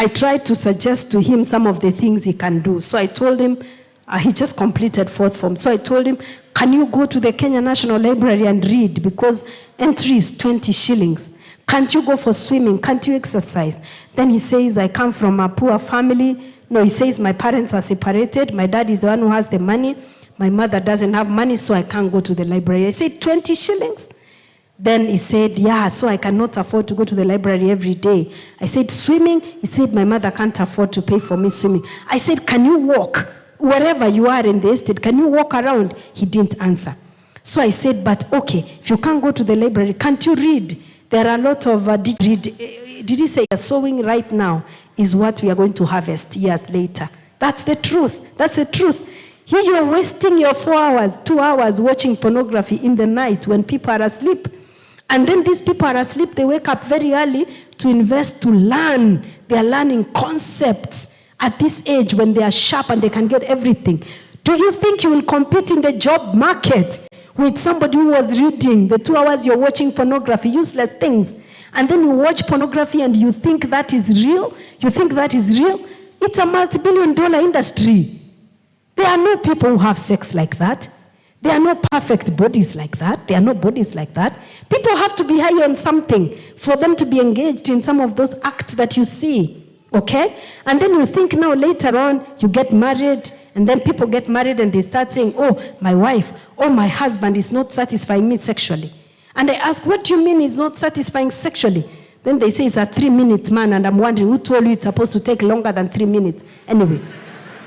I tried to suggest to him some of the things he can do. So I told him, he just completed fourth form. So I told him, can you go to the Kenya National Library and read? Because entry is 20 shillings. Can't you go for swimming? Can't you exercise? Then he says, I come from a poor family. No, he says, my parents are separated. My dad is the one who has the money. My mother doesn't have money, so I can't go to the library. I said, 20 shillings? Then he said, yeah, so I cannot afford to go to the library every day. I said, swimming? He said, my mother can't afford to pay for me swimming. I said, can you walk? Wherever you are in the estate, can you walk around? He didn't answer. So I said, but okay, if you can't go to the library, can't you read? There are a lot of, did he say, sowing right now is what we are going to harvest years later? That's the truth. That's the truth. Here you are wasting your 4 hours, 2 hours watching pornography in the night when people are asleep. And then these people are asleep, they wake up very early to invest, to learn. They are learning concepts at this age when they are sharp and they can get everything. Do you think you will compete in the job market with somebody who was reading the 2 hours you're watching pornography, useless things, and then you watch pornography and you think that is real? You think that is real? It's a multi-billion-dollar industry. There are no people who have sex like that. There are no perfect bodies like that. There are no bodies like that. People have to be high on something for them to be engaged in some of those acts that you see. Okay? And then you think now later on, you get married, and then people get married and they start saying, oh, my wife, oh, my husband is not satisfying me sexually. And I ask, what do you mean he's not satisfying sexually? Then they say it's a 3-minute man, and I'm wondering, who told you it's supposed to take longer than 3 minutes? Anyway,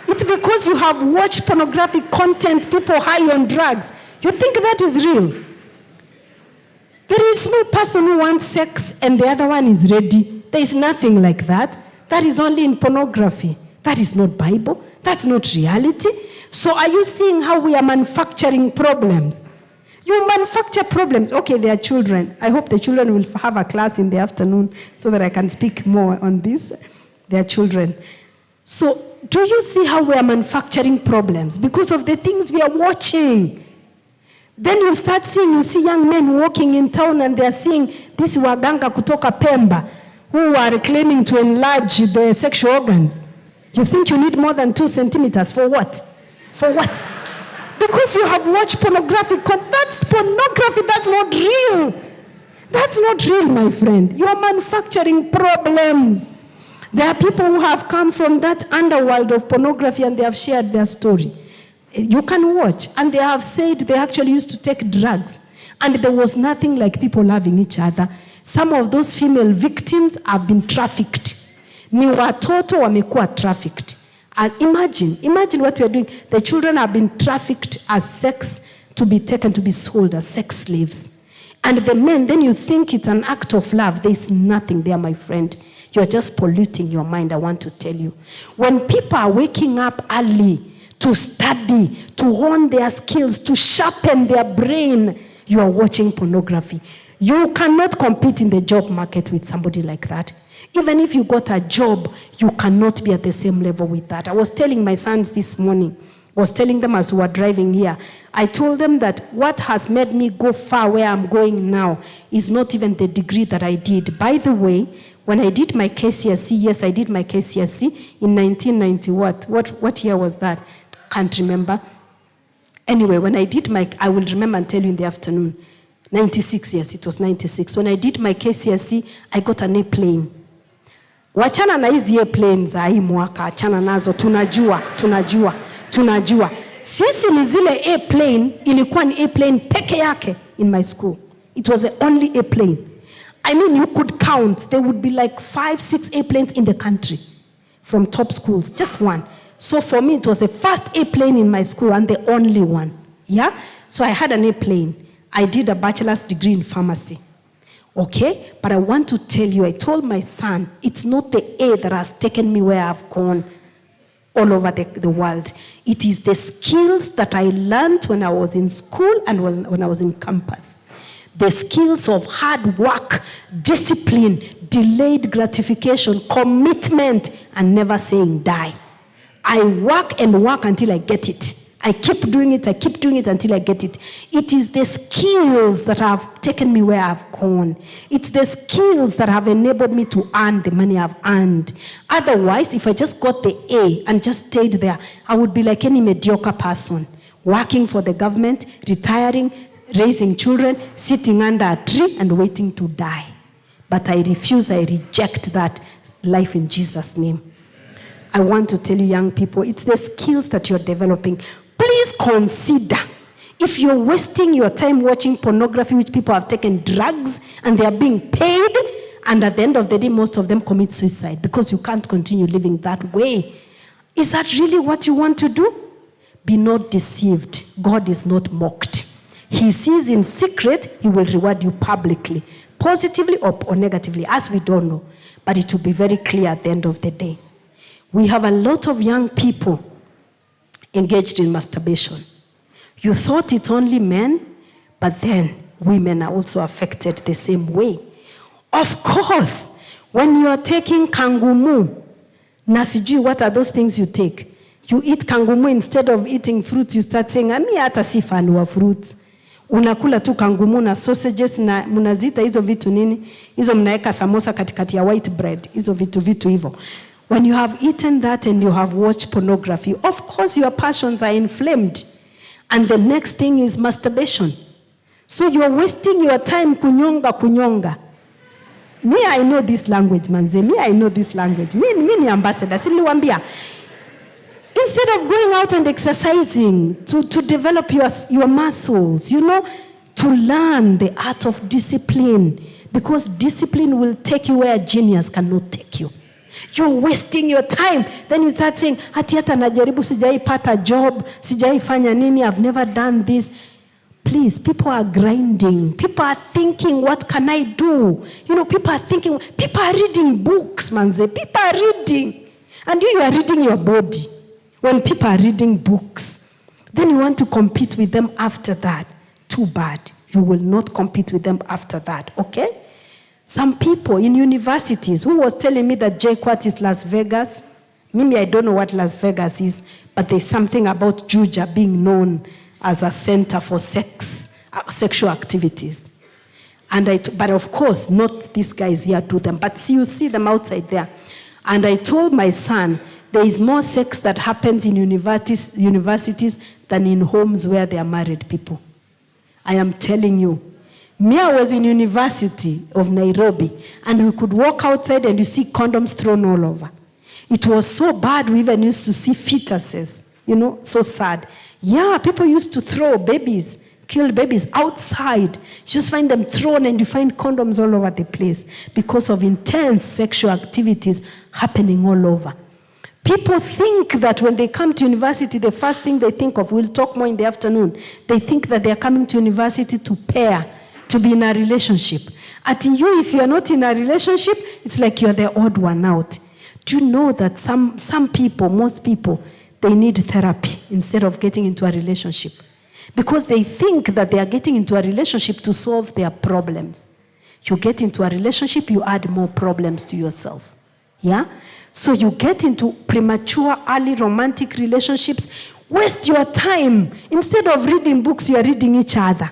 it's because you have watched pornographic content, people high on drugs. You think that is real? There is no person who wants sex and the other one is ready. There is nothing like that. That is only in pornography. That is not Bible. That's not reality. So are you seeing how we are manufacturing problems? You manufacture problems. Okay, they are children. I hope the children will have a class in the afternoon so that I can speak more on this. They are children. So do you see how we are manufacturing problems? Because of the things we are watching. Then you start seeing, you see young men walking in town and they are seeing this waganga kutoka Pemba who are claiming to enlarge their sexual organs. You think you need more than 2 centimeters for what? For what? Because you have watched pornographic content. That's pornography. That's not real. That's not real, my friend. You are manufacturing problems. There are people who have come from that underworld of pornography and they have shared their story. You can watch. And they have said they actually used to take drugs. And there was nothing like people loving each other. Some of those female victims have been trafficked. Ni watoto wamekuwa trafficked. Imagine what we are doing. The children have been trafficked as sex to be taken to be sold as sex slaves. And the men, then you think it's an act of love. There's nothing there, my friend. You're just polluting your mind, I want to tell you. When people are waking up early to study, to hone their skills, to sharpen their brain, you are watching pornography. You cannot compete in the job market with somebody like that. Even if you got a job, you cannot be at the same level with that. I was telling my sons this morning, I was telling them as we were driving here, I told them that what has made me go far where I'm going now is not even the degree that I did. By the way, when I did my KCSE, yes, I did my KCSE in 1990, what year was that? Can't remember. Anyway, when I did I will remember and tell you in the afternoon. 96, yes, it was 96. When I did my KCSE, I got an airplane. Wachana na hizi airplanes za hii mwaka, achana nazo, tunajua. Sisi ni zile airplane, ilikuwa ni airplane peke yake in my school. It was the only airplane. I mean, you could count. There would be like 5, 6 airplanes in the country from top schools, just one. So for me, it was the first airplane in my school and the only one. Yeah? So I had an airplane. I did a bachelor's degree in pharmacy. Okay? But I want to tell you, I told my son, it's not the A that has taken me where I've gone all over the world. It is the skills that I learned when I was in school and when I was in campus. The skills of hard work, discipline, delayed gratification, commitment, and never saying die. I work and work until I get it. I keep doing it until I get it. It is the skills that have taken me where I've gone. It's the skills that have enabled me to earn the money I've earned. Otherwise, if I just got the A and just stayed there, I would be like any mediocre person, working for the government, retiring, raising children, sitting under a tree and waiting to die. But I refuse, I reject that life in Jesus' name. I want to tell you, young people, it's the skills that you're developing. Please consider, if you're wasting your time watching pornography, which people have taken drugs and they are being paid, and at the end of the day, most of them commit suicide because you can't continue living that way. Is that really what you want to do? Be not deceived. God is not mocked. He sees in secret, he will reward you publicly, positively or negatively, as we don't know. But it will be very clear at the end of the day. We have a lot of young people engaged in masturbation. You thought it's only men, but then women are also affected the same way. Of course, when you are taking kangumu, nasiji, what are those things you take? You eat kangumu instead of eating fruits, you start saying, ami hata si fan wa fruits. Unakula tu kangumu na sausages na munazita hizo vitu nini? Hizo mnaeka samosa katikati ya white bread. Hizo vitu hivyo. When you have eaten that and you have watched pornography, of course your passions are inflamed. And the next thing is masturbation. So you're wasting your time kunyonga. Me, I know this language, manze. Me, I know this language. Me ni ambassador. Siliwambia. Instead of going out and exercising to develop your muscles, to learn the art of discipline. Because discipline will take you where genius cannot take you. You're wasting your time. Then you start saying, hati hata najaribu sijai pata job, sijai fanya nini, I've never done this. Please, people are grinding. People are thinking, what can I do? People are thinking, people are reading books, manze. People are reading. And you are reading your body. When people are reading books, then you want to compete with them after that. Too bad. You will not compete with them after that, okay? Some people in universities who was telling me that JKUAT is Las Vegas. Maybe I don't know what Las Vegas is, but there's something about JUJA being known as a center for sexual activities. But of course, not these guys here do them, but you see them outside there. And I told my son, there is more sex that happens in universities than in homes where they are married people. I am telling you. Me, I was in University of Nairobi, and we could walk outside and you see condoms thrown all over. It was so bad, we even used to see fetuses, so sad. Yeah, people used to throw babies, kill babies outside. You just find them thrown and you find condoms all over the place because of intense sexual activities happening all over. People think that when they come to university, the first thing they think of, we'll talk more in the afternoon, they think that they're coming to university to pair, to be in a relationship. If you're not in a relationship, it's like you're the odd one out. Do you know that some people, most people, they need therapy instead of getting into a relationship? Because they think that they are getting into a relationship to solve their problems. You get into a relationship, you add more problems to yourself. Yeah? So you get into premature, early romantic relationships, waste your time. Instead of reading books, you are reading each other.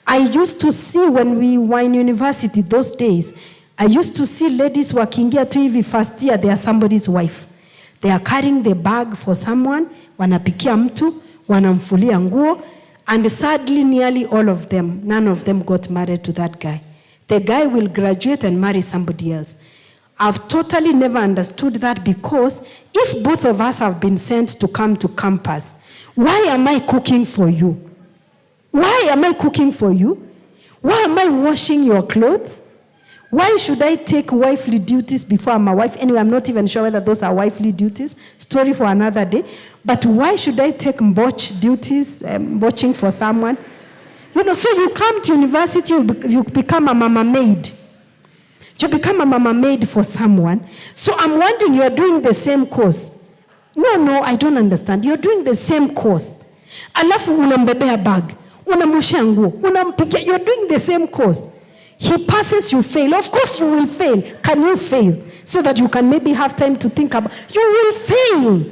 I used to see when we were in university those days, I used to see ladies wakiingia tu hivi first year, they are somebody's wife. They are carrying the bag for someone, wanapikia mtu, wanamfulia nguo, and sadly nearly all of them, none of them got married to that guy. The guy will graduate and marry somebody else. I've totally never understood that, because if both of us have been sent to come to campus, why am I cooking for you? Why am I cooking for you? Why am I washing your clothes? Why should I take wifely duties before I'm a wife? Anyway, I'm not even sure whether those are wifely duties. Story for another day. But why should I take botch duties, watching for someone? So you come to university, you become a mama maid. You become a mama maid for someone. So I'm wondering, you're doing the same course. No, I don't understand. You're doing the same course. Alafu unambebea bag. Unamosha nguo. Unampikia. You're doing the same course. He passes, you fail. Of course you will fail. Can you fail? So that you can maybe have time to think about. You will fail.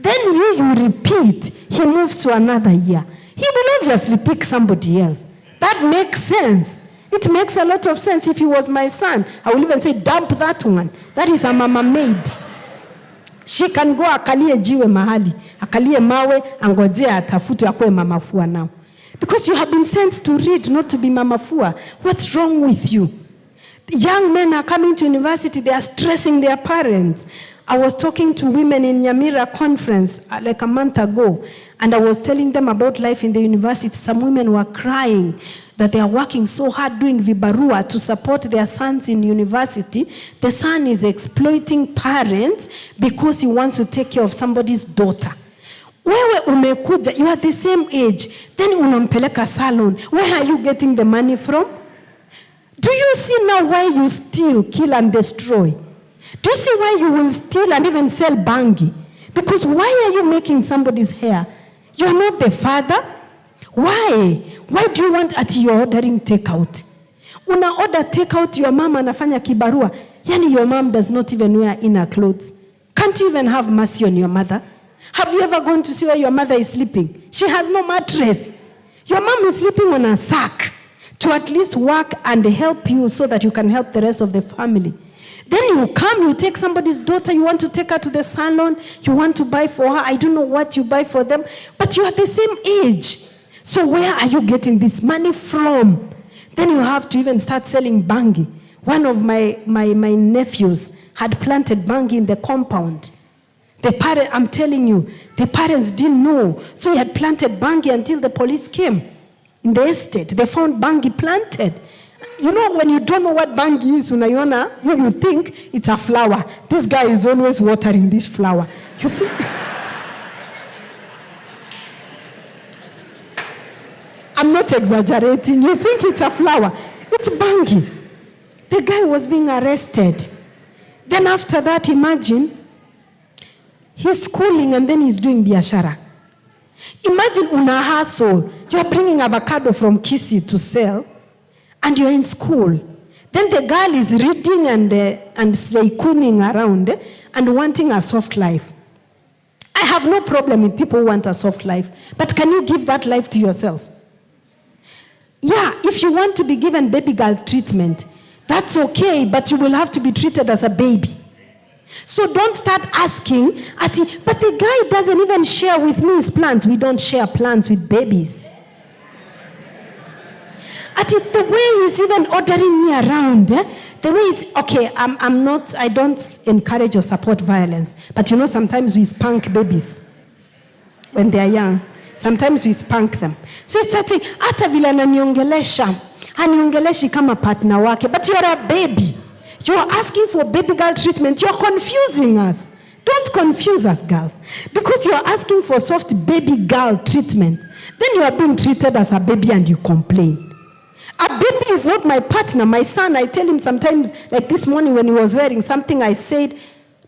Then you repeat, he moves to another year. He will obviously pick somebody else. That makes sense. It makes a lot of sense. If he was my son, I will even say, dump that one. That is a mama maid. She can go akalie jiwe mahali, akalie mawe, angojea atafutu akwe mama fua now. Because you have been sent to read, not to be mama fua. What's wrong with you? The young men are coming to university, they are stressing their parents. I was talking to women in Nyamira conference like a month ago, and I was telling them about life in the university. Some women were crying that they are working so hard doing vibarua to support their sons in university. The son is exploiting parents because he wants to take care of somebody's daughter. Wewe umekuja, you are the same age, then unampeleka salon. Where are you getting the money from? Do you see now why you steal, kill, and destroy? Do you see why you will steal and even sell bangi? Because why are you making somebody's hair? You are not the father. Why? Why do you want at your ordering takeout? Una order takeout, your mom anafanya kibarua. Yani your mom does not even wear inner clothes. Can't you even have mercy on your mother? Have you ever gone to see where your mother is sleeping? She has no mattress. Your mom is sleeping on a sack to at least work and help you so that you can help the rest of the family. Then you come, you take somebody's daughter, you want to take her to the salon, you want to buy for her, I don't know what you buy for them, but you are the same age. So where are you getting this money from? Then you have to even start selling bangi. One of my nephews had planted bangi in the compound. I'm telling you, the parents didn't know. So he had planted bangi until the police came in the estate. They found bangi planted. You know, when you don't know what bangi is, unaiona, you think it's a flower. This guy is always watering this flower. You think... I'm not exaggerating. You think it's a flower. It's bangi. The guy was being arrested. Then after that, imagine, he's schooling and then he's doing biashara. Imagine una hustle. You're bringing avocado from Kisii to sell. And you're in school. Then the girl is reading and slaykooning around and wanting a soft life. I have no problem with people who want a soft life. But can you give that life to yourself? Yeah, if you want to be given baby girl treatment, that's okay, but you will have to be treated as a baby. So don't start asking, but the guy doesn't even share with me his plans. We don't share plans with babies. The way he's even ordering me around, the way he's, okay, I don't encourage or support violence, but you know, sometimes we spank babies when they are young. Sometimes we spank them. So he starts saying, ata vile ananiongelesha, aniongeleshi kama partner wake, but you're a baby. You're asking for baby girl treatment. You're confusing us. Don't confuse us, girls. Because you're asking for soft baby girl treatment. Then you are being treated as a baby and you complain. A baby is not my partner. My son, I tell him sometimes, like this morning when he was wearing something, I said,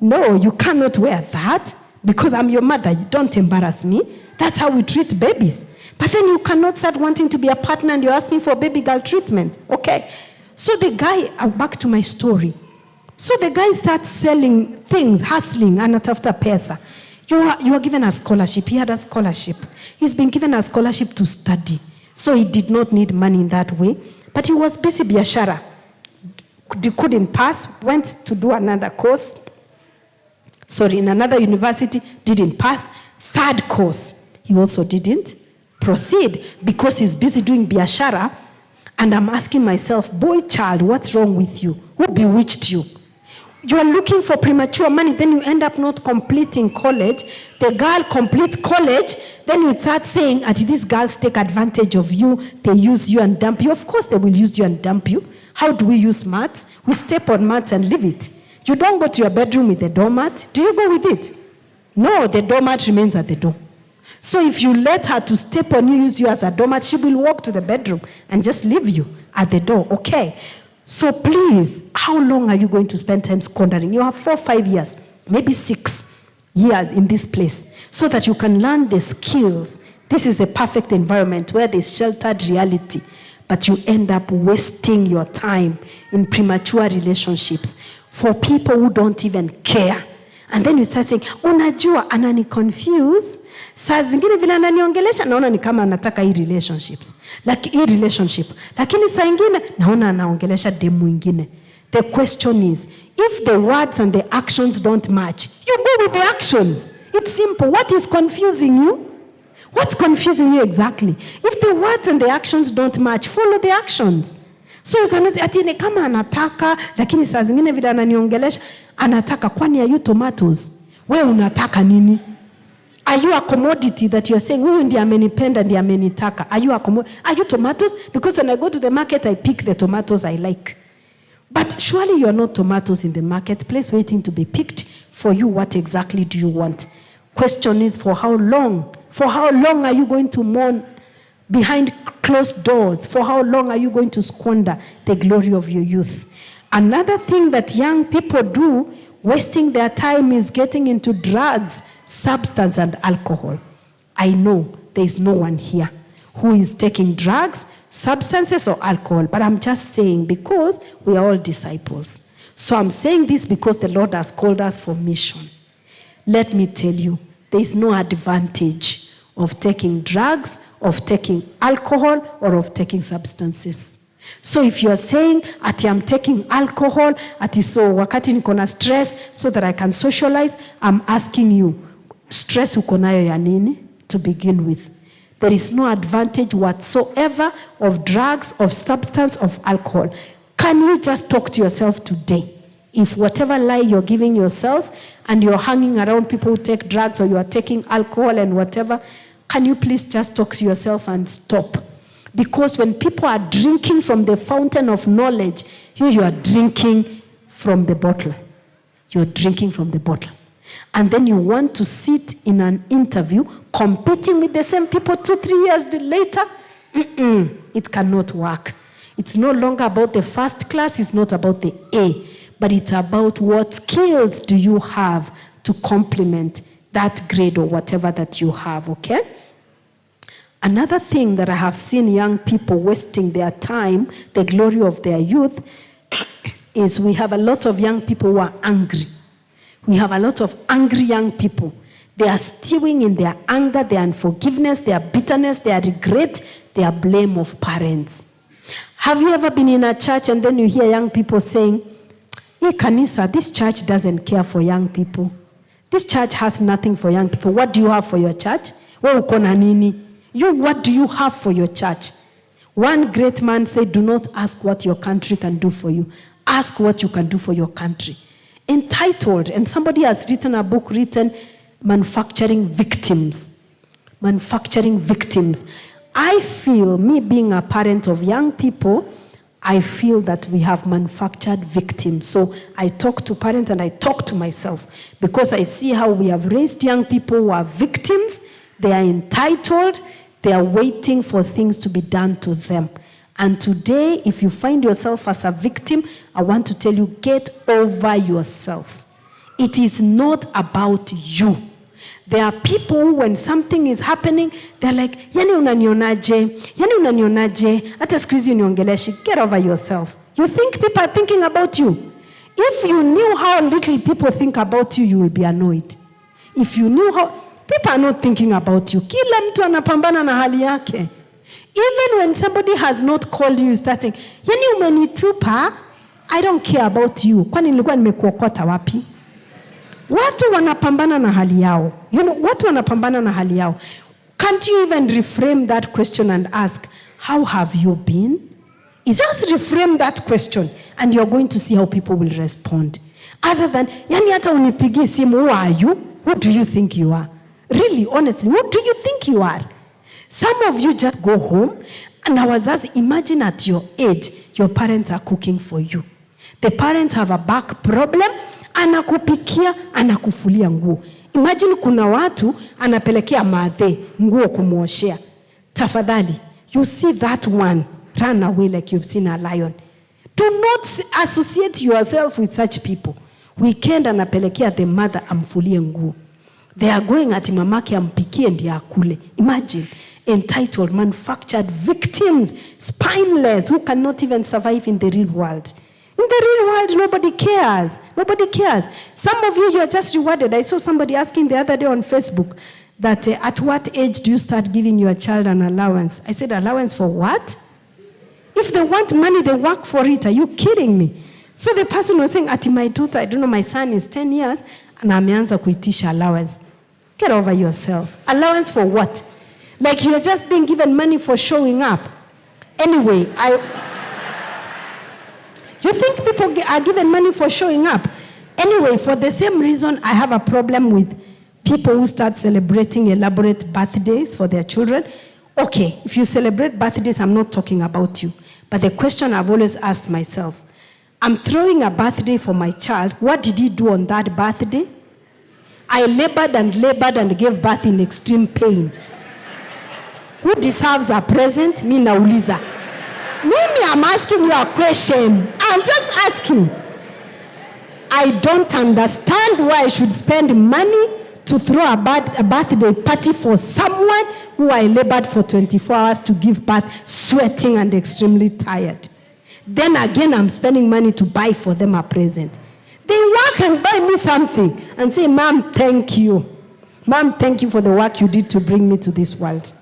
no, you cannot wear that because I'm your mother. You don't embarrass me. That's how we treat babies. But then you cannot start wanting to be a partner and you're asking for baby girl treatment. Okay. So the guy, back to my story. So the guy starts selling things, hustling, anatafuta pesa. You are given a scholarship. He had a scholarship. He's been given a scholarship to study. So he did not need money in that way. But he was busy biashara. He couldn't pass, went to do another course. In another university, didn't pass. Third course, he also didn't proceed because he's busy doing biashara. And I'm asking myself, boy child, what's wrong with you? Who bewitched you? You are looking for premature money, then you end up not completing college. The girl completes college, then you start saying, these girls take advantage of you, they use you and dump you. Of course they will use you and dump you. How do we use mats? We step on mats and leave it. You don't go to your bedroom with the doormat. Do you go with it? No, the doormat remains at the door. So if you let her to step on you, use you as a doormat, she will walk to the bedroom and just leave you at the door. Okay. So please, how long are you going to spend time squandering? You have 4 or 5 years, maybe 6 years in this place so that you can learn the skills. This is the perfect environment where there's sheltered reality, but you end up wasting your time in premature relationships for people who don't even care. And then you start saying, unajua, anani confuse. Saa zingine vile ananiongelesha, naona ni kama anataka hii relationship. Lakini saa ingine, naona anaongelesha demu ingine. The question is, if the words and the actions don't match, you go with the actions. It's simple. What is confusing you? What's confusing you exactly? If the words and the actions don't match, follow the actions. So you cannot, atine kama anataka, lakini saa zingine vile ananiongelesha, anataka, kwani are you tomatoes? Wewe unataka nini? Are you a commodity that you are saying, huyu ndiye amenipenda, ndiye amenitaka? Are you tomatoes? Because when I go to the market, I pick the tomatoes I like. But surely you are not tomatoes in the marketplace waiting to be picked for you. What exactly do you want? Question is, for how long? For how long are you going to mourn behind closed doors? For how long are you going to squander the glory of your youth? Another thing that young people do, wasting their time, is getting into drugs, substance, and alcohol. I know there is no one here who is taking drugs, substances, or alcohol, but I'm just saying because we are all disciples. So I'm saying this because the Lord has called us for mission. Let me tell you, there is no advantage of taking drugs, of taking alcohol, or of taking substances. So if you are saying, ati I'm taking alcohol, ati so wakati niko na stress so that I can socialize, I'm asking you, stress uko nayo ya nini to begin with? There is no advantage whatsoever of drugs, of substance, of alcohol. Can you just talk to yourself today? If whatever lie you're giving yourself and you're hanging around people who take drugs or you are taking alcohol and whatever, can you please just talk to yourself and stop? Because when people are drinking from the fountain of knowledge, you are drinking from the bottle. You're drinking from the bottle. And then you want to sit in an interview competing with the same people 2-3 years later? It cannot work. It's no longer about the first class. It's not about the A. But it's about what skills do you have to complement that grade or whatever that you have, okay? Another thing that I have seen young people wasting their time, the glory of their youth, is we have a lot of young people who are angry. We have a lot of angry young people. They are stewing in their anger, their unforgiveness, their bitterness, their regret, their blame of parents. Have you ever been in a church and then you hear young people saying, hey, Kanisa, this church doesn't care for young people. This church has nothing for young people. What do you have for your church? What do you have for your church? One great man said, do not ask what your country can do for you. Ask what you can do for your country. Entitled, and somebody has written a book written, Manufacturing Victims. Manufacturing Victims. I feel, me being a parent of young people, I feel that we have manufactured victims. So I talk to parents and I talk to myself because I see how we have raised young people who are victims. They are entitled. They are waiting for things to be done to them. And today, if you find yourself as a victim, I want to tell you, get over yourself. It is not about you. There are people who, when something is happening, they're like, yani unanionaje, hata siku hizi uniongeleshi. Get over yourself. You think people are thinking about you? If you knew how little people think about you, you will be annoyed. If you knew how, people are not thinking about you. Kila mtu anapambana na hali yake. Even when somebody has not called you, starting, yani umenitupa, I don't care about you. Kwani nilikuwa nimekuokota wapi? Watu wanapambana na hali yao. You know, watu wanapambana na hali yao. Can't you even reframe that question and ask, how have you been? Just reframe that question and you're going to see how people will respond. Other than, yani hata unipigie simu, who are you? Who do you think you are? Really, honestly, who do you think you are? Some of you just go home and I was just, imagine at your age, your parents are cooking for you. The parents have a back problem, anakupikia, anakufulia nguo. Imagine kuna watu anapelekea mathe nguo kumuoshea. Tafadhali, you see that one, run away like you've seen a lion. Do not associate yourself with such people. Weekend anapelekea the mother amfulie nguo. They are going at mamake ampikie ndiye akule. Imagine, entitled, manufactured victims, spineless, who cannot even survive in the real world. the real world, nobody cares. Nobody cares. Some of you are just rewarded. I saw somebody asking the other day on Facebook that at what age do you start giving your child an allowance? I said, allowance for what? If they want money, they work for it. Are you kidding me? So the person was saying, Ati, my daughter, I don't know, my son is 10 years, and ameanza kuitisha allowance. Get over yourself. Allowance for what? Like you're just being given money for showing up. Anyway, you think people are given money for showing up? Anyway, for the same reason, I have a problem with people who start celebrating elaborate birthdays for their children. Okay, if you celebrate birthdays, I'm not talking about you. But the question I've always asked myself, I'm throwing a birthday for my child. What did he do on that birthday? I labored and gave birth in extreme pain. Who deserves a present? Me nauliza. Mimi, I'm asking you a question. I'm just asking. I don't understand why I should spend money to throw a birthday party for someone who I labored for 24 hours to give birth, sweating and extremely tired. Then again, I'm spending money to buy for them a present. They work and buy me something and say, Mom, thank you. Mom, thank you for the work you did to bring me to this world.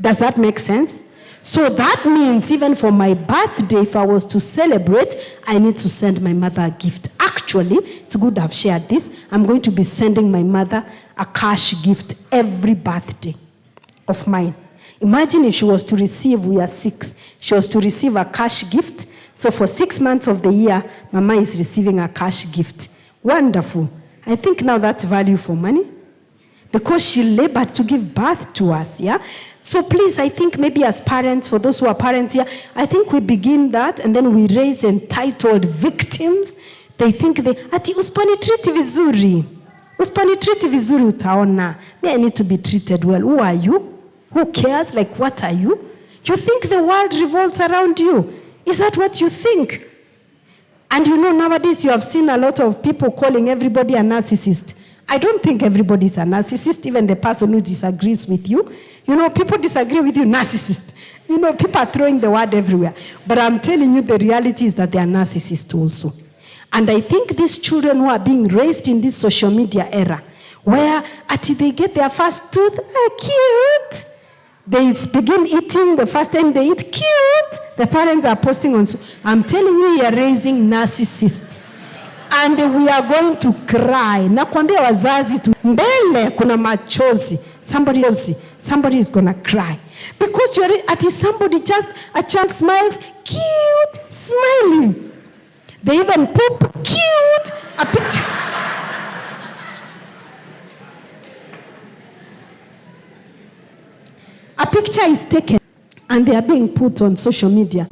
Does that make sense? So that means even for my birthday, if I was to celebrate, I need to send my mother a gift. Actually, it's good I've shared this. I'm going to be sending my mother a cash gift every birthday of mine. Imagine if she was to receive, we are 6, she was to receive a cash gift. So for 6 months of the year, Mama is receiving a cash gift. Wonderful. I think now that's value for money. Because she labored to give birth to us, yeah? So please, I think maybe as parents, for those who are parents here, I think we begin that and then we raise entitled victims. They think ati usiponitriti vizuri. Usiponitriti vizuri utaona. Me, I need to be treated well. Who are you? Who cares? Like, what are you? You think the world revolves around you? Is that what you think? And you know, nowadays you have seen a lot of people calling everybody a narcissist. I don't think everybody is a narcissist, even the person who disagrees with you. You know, people disagree with you, narcissist. You know, people are throwing the word everywhere. But I'm telling you, the reality is that they are narcissists also. And I think these children who are being raised in this social media era, where until they get their first tooth, cute. They begin eating the first time they eat, cute. The parents are posting on. I'm telling you, we are raising narcissists. And we are going to cry. Nakwambia wazazi tu mbele kuna machozi. Somebody is going to cry. Because you're at somebody just, a child smiles, cute, smiling. They even poop, cute, a picture. A picture is taken and they are being put on social media.